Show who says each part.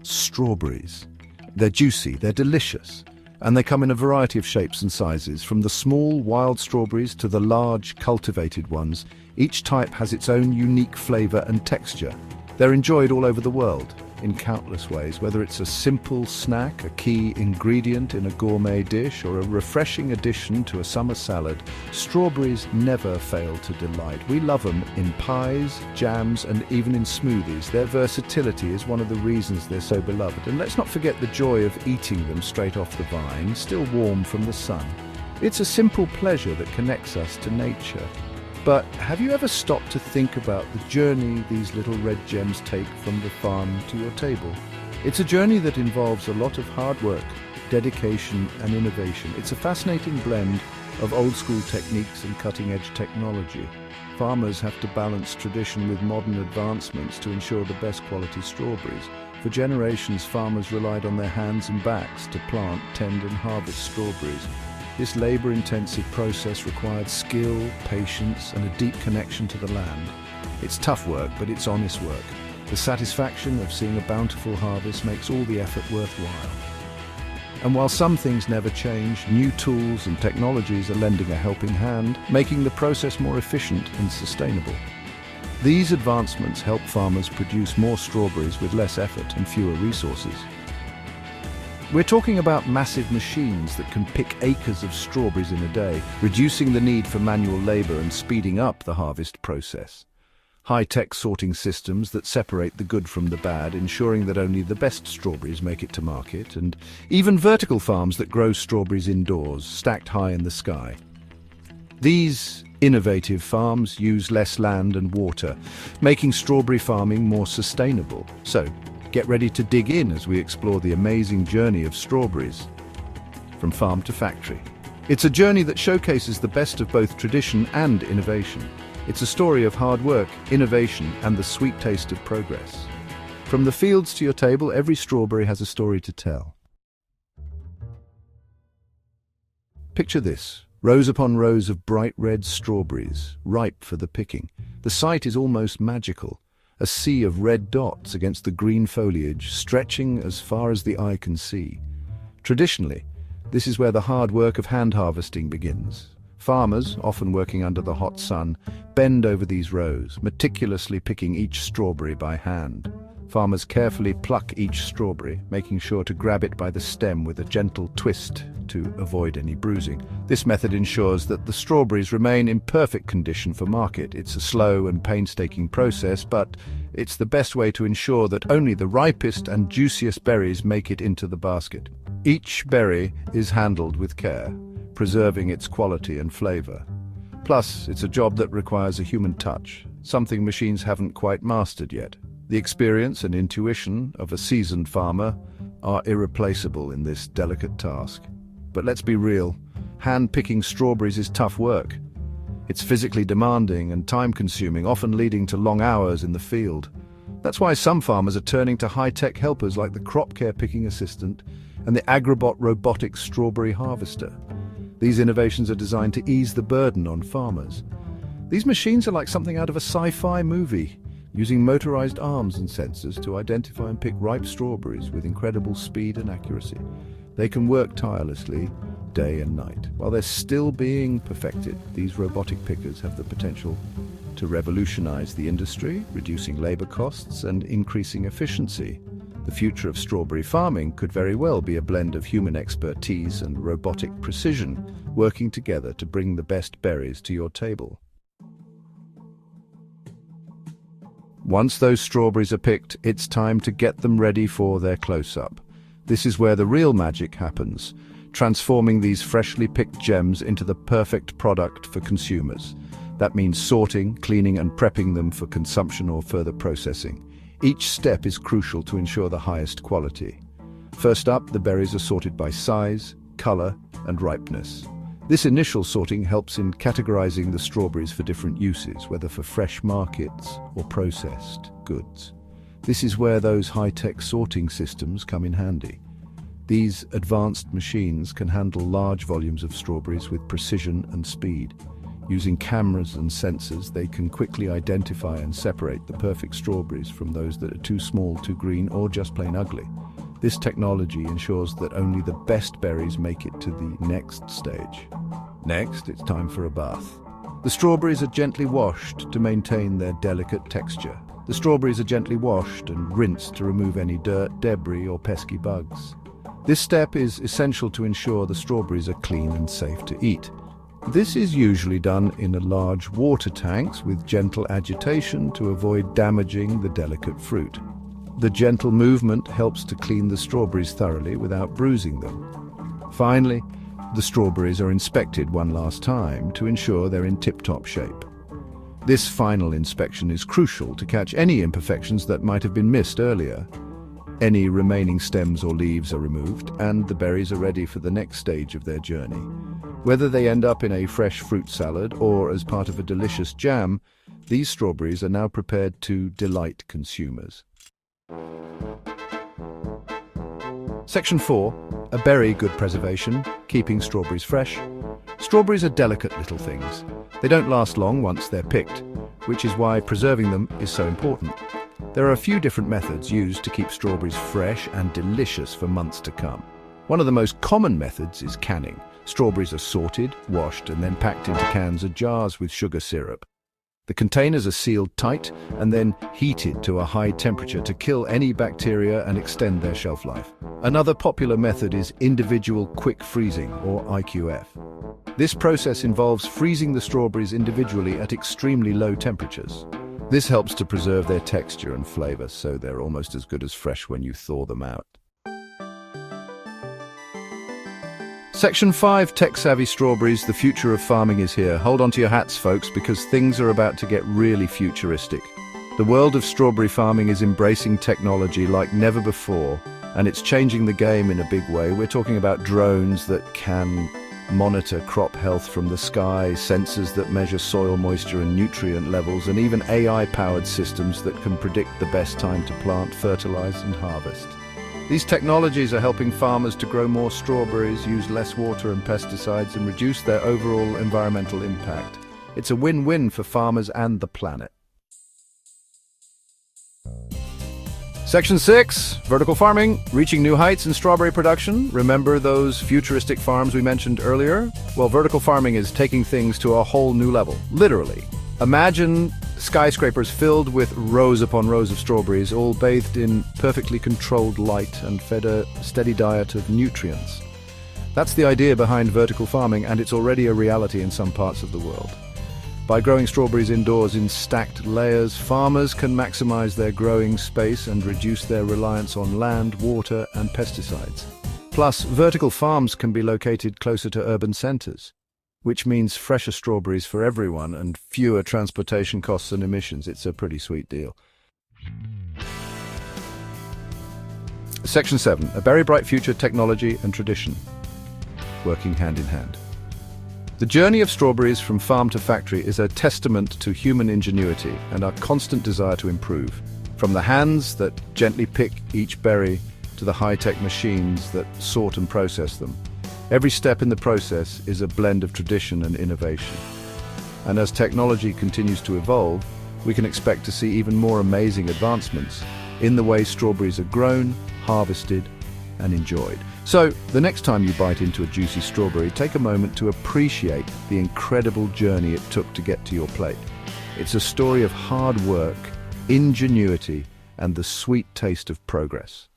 Speaker 1: Strawberries. They're juicy, they're delicious, and they come in a variety of shapes and sizes, from the small wild strawberries to the large cultivated ones. Each type has its own unique flavor and texture. They're enjoyed all over the world in countless ways, whether it's a simple snack, a key ingredient in a gourmet dish, or a refreshing addition to a summer salad. Strawberries never fail to delight. We love them in pies, jams, and even in smoothies. Their versatility is one of the reasons they're so beloved. And let's not forget the joy of eating them straight off the vine, still warm from the sun. It's a simple pleasure that connects us to nature. But have you ever stopped to think about the journey these little red gems take from the farm to your table? It's a journey that involves a lot of hard work, dedication, and innovation. It's a fascinating blend of old-school techniques and cutting-edge technology. Farmers have to balance tradition with modern advancements to ensure the best quality strawberries. For generations, farmers relied on their hands and backs to plant, tend, and harvest strawberries. This labor-intensive process required skill, patience, and a deep connection to the land. It's tough work, but it's honest work. The satisfaction of seeing a bountiful harvest makes all the effort worthwhile. And while some things never change, new tools and technologies are lending a helping hand, making the process more efficient and sustainable. These advancements help farmers produce more strawberries with less effort and fewer resources. We're talking about massive machines that can pick acres of strawberries in a day, reducing the need for manual labor and speeding up the harvest process. High-tech sorting systems that separate the good from the bad, ensuring that only the best strawberries make it to market, and even vertical farms that grow strawberries indoors, stacked high in the sky. These innovative farms use less land and water, making strawberry farming more sustainable. So, get ready to dig in as we explore the amazing journey of strawberries, from farm to factory. It's a journey that showcases the best of both tradition and innovation. It's a story of hard work, innovation, and the sweet taste of progress. From the fields to your table, every strawberry has a story to tell. Picture this: rows upon rows of bright red strawberries, ripe for the picking. The sight is almost magical. A sea of red dots against the green foliage, stretching as far as the eye can see. Traditionally, this is where the hard work of hand harvesting begins. Farmers, often working under the hot sun, bend over these rows, meticulously picking each strawberry by hand. Farmers carefully pluck each strawberry, making sure to grab it by the stem with a gentle twist to avoid any bruising. This method ensures that the strawberries remain in perfect condition for market. It's a slow and painstaking process, but it's the best way to ensure that only the ripest and juiciest berries make it into the basket. Each berry is handled with care, preserving its quality and flavor. Plus, it's a job that requires a human touch, something machines haven't quite mastered yet. The experience and intuition of a seasoned farmer are irreplaceable in this delicate task. But let's be real, hand-picking strawberries is tough work. It's physically demanding and time-consuming, often leading to long hours in the field. That's why some farmers are turning to high-tech helpers like the Crop Care Picking Assistant and the Agribot Robotic Strawberry Harvester. These innovations are designed to ease the burden on farmers. These machines are like something out of a sci-fi movie, using motorized arms and sensors to identify and pick ripe strawberries with incredible speed and accuracy. They can work tirelessly, day and night. While they're still being perfected, these robotic pickers have the potential to revolutionize the industry, reducing labor costs and increasing efficiency. The future of strawberry farming could very well be a blend of human expertise and robotic precision, working together to bring the best berries to your table. Once those strawberries are picked, it's time to get them ready for their close-up. This is where the real magic happens, transforming these freshly picked gems into the perfect product for consumers. That means sorting, cleaning, and prepping them for consumption or further processing. Each step is crucial to ensure the highest quality. First up, the berries are sorted by size, color, and ripeness. This initial sorting helps in categorizing the strawberries for different uses, whether for fresh markets or processed goods. This is where those high-tech sorting systems come in handy. These advanced machines can handle large volumes of strawberries with precision and speed. Using cameras and sensors, they can quickly identify and separate the perfect strawberries from those that are too small, too green, or just plain ugly. This technology ensures that only the best berries make it to the next stage. Next, it's time for a bath. The strawberries are gently washed to maintain their delicate texture. The strawberries are gently washed and rinsed to remove any dirt, debris, or pesky bugs. This step is essential to ensure the strawberries are clean and safe to eat. This is usually done in a large water tanks with gentle agitation to avoid damaging the delicate fruit. The gentle movement helps to clean the strawberries thoroughly without bruising them. Finally, the strawberries are inspected one last time to ensure they're in tip-top shape. This final inspection is crucial to catch any imperfections that might have been missed earlier. Any remaining stems or leaves are removed, and the berries are ready for the next stage of their journey. Whether they end up in a fresh fruit salad or as part of a delicious jam, these strawberries are now prepared to delight consumers. Section 4. A berry good preservation, keeping strawberries fresh. Strawberries are delicate little things. They don't last long once they're picked, which is why preserving them is so important. There are a few different methods used to keep strawberries fresh and delicious for months to come. One of the most common methods is canning. Strawberries are sorted, washed, and then packed into cans or jars with sugar syrup. The containers are sealed tight and then heated to a high temperature to kill any bacteria and extend their shelf life. Another popular method is individual quick freezing, or IQF. This process involves freezing the strawberries individually at extremely low temperatures. This helps to preserve their texture and flavor, so they're almost as good as fresh when you thaw them out. Section 5, Tech-Savvy Strawberries, the future of farming is here. Hold on to your hats, folks, because things are about to get really futuristic. The world of strawberry farming is embracing technology like never before, and it's changing the game in a big way. We're talking about drones that can monitor crop health from the sky, sensors that measure soil moisture and nutrient levels, and even AI-powered systems that can predict the best time to plant, fertilize, and harvest. These technologies are helping farmers to grow more strawberries, use less water and pesticides, and reduce their overall environmental impact. It's a win-win for farmers and the planet. Section 6, vertical farming, reaching new heights in strawberry production. Remember those futuristic farms we mentioned earlier? Well, vertical farming is taking things to a whole new level, literally. Imagine skyscrapers filled with rows upon rows of strawberries, all bathed in perfectly controlled light and fed a steady diet of nutrients. That's the idea behind vertical farming, and it's already a reality in some parts of the world. By growing strawberries indoors in stacked layers, farmers can maximize their growing space and reduce their reliance on land, water, and pesticides. Plus, vertical farms can be located closer to urban centers, which means fresher strawberries for everyone and fewer transportation costs and emissions. It's a pretty sweet deal. Section 7, a berry bright future, technology and tradition, working hand in hand. The journey of strawberries from farm to factory is a testament to human ingenuity and our constant desire to improve. From the hands that gently pick each berry to the high-tech machines that sort and process them, every step in the process is a blend of tradition and innovation. And as technology continues to evolve, we can expect to see even more amazing advancements in the way strawberries are grown, harvested, and enjoyed. So, the next time you bite into a juicy strawberry, take a moment to appreciate the incredible journey it took to get to your plate. It's a story of hard work, ingenuity, and the sweet taste of progress.